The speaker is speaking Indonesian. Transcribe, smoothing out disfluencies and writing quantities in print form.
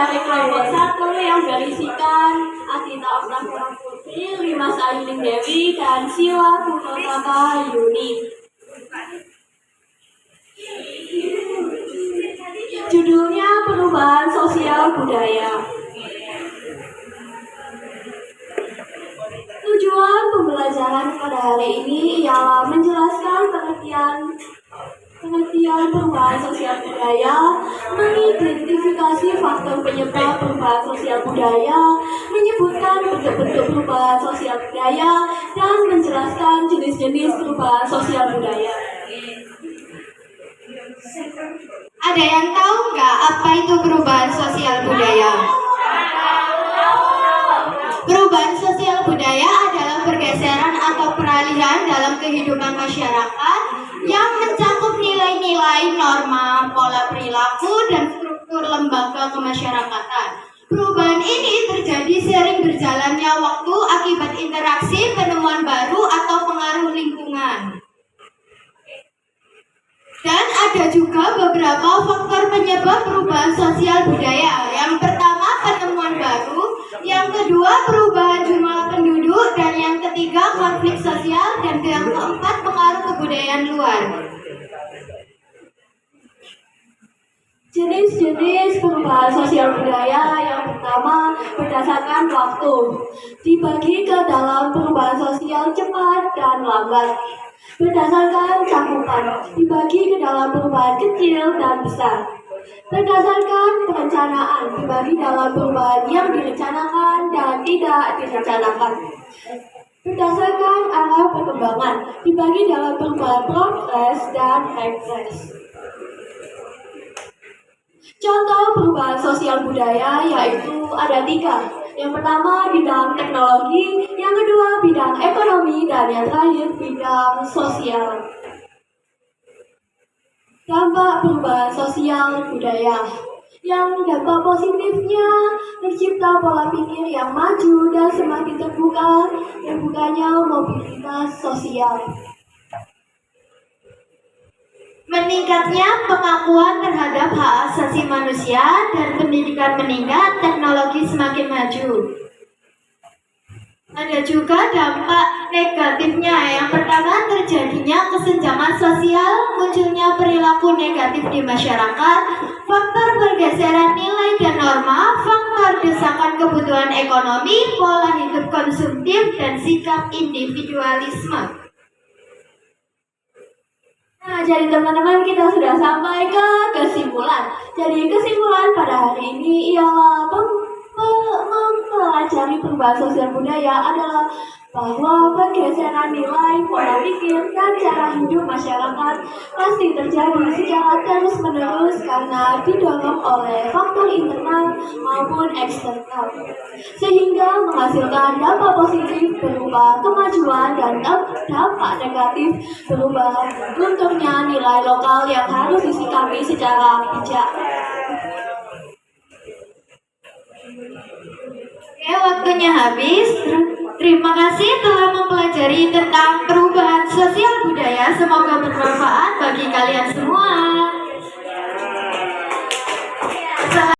dari kelompok 1 yang berisikan Adita Oktavia Putri, Rimas Ailing Dewi, dan Siwa Putotaka Yuni. Judulnya Perubahan Sosial Budaya. Tujuan pembelajaran pada hari ini ialah menjelaskan pengertian perubahan sosial budaya, mengidentifikasi faktor penyebab perubahan sosial budaya, menyebutkan bentuk-bentuk perubahan sosial budaya, dan menjelaskan jenis-jenis perubahan sosial budaya. Ada yang tahu nggak apa itu perubahan sosial budaya? Perubahan sosial budaya adalah pergeseran atau peralihan dalam kehidupan masyarakat yang mencakup nilai-nilai, norma, pola perilaku, dan struktur lembaga kemasyarakatan. Perubahan ini terjadi seiring berjalannya waktu akibat interaksi, penemuan baru, atau pengaruh lingkungan. Dan ada juga beberapa faktor penyebab perubahan sosial budaya. Yang pertama, penemuan baru. Yang kedua, perubahan jumlah penduduk. Dan yang ketiga, konflik sosial. Dan yang keempat, pengaruh kebudayaan luar. Jenis-jenis perubahan sosial budaya yang pertama berdasarkan waktu, dibagi ke dalam perubahan sosial cepat dan lambat. Berdasarkan cakupan, dibagi ke dalam perubahan kecil dan besar. Berdasarkan perencanaan, dibagi dalam perubahan yang direncanakan dan tidak direncanakan. Berdasarkan arah perkembangan, dibagi dalam perubahan progres dan regres. Contoh perubahan sosial budaya yaitu ada 3. Yang pertama bidang teknologi, yang kedua bidang ekonomi, dan yang terakhir bidang sosial. Dampak perubahan sosial budaya. Yang dampak positifnya tercipta pola pikir yang maju dan semakin terbukanya mobilitas sosial. Meningkatnya pengakuan terhadap hak asasi manusia dan pendidikan meningkat, teknologi semakin maju. Ada juga dampak negatifnya. Yang pertama, terjadinya kesenjangan sosial, munculnya perilaku negatif di masyarakat, faktor pergeseran nilai dan norma, faktor desakan kebutuhan ekonomi, pola hidup konsumtif, dan sikap individualisme. Nah, jadi teman-teman, kita sudah sampai ke kesimpulan. Jadi kesimpulan pada hari ini ialah mempelajari perubahan sosial budaya adalah bahwa pergeseran nilai, pola pikir, dan cara hidup masyarakat pasti terjadi secara terus-menerus karena didorong oleh faktor internal maupun eksternal, sehingga menghasilkan dampak positif berupa kemajuan dan dampak negatif berupa lunturnya nilai lokal yang harus disikapi secara bijak. Oke, waktunya habis. Terima kasih telah mempelajari tentang perubahan sosial budaya. Semoga bermanfaat bagi kalian semua.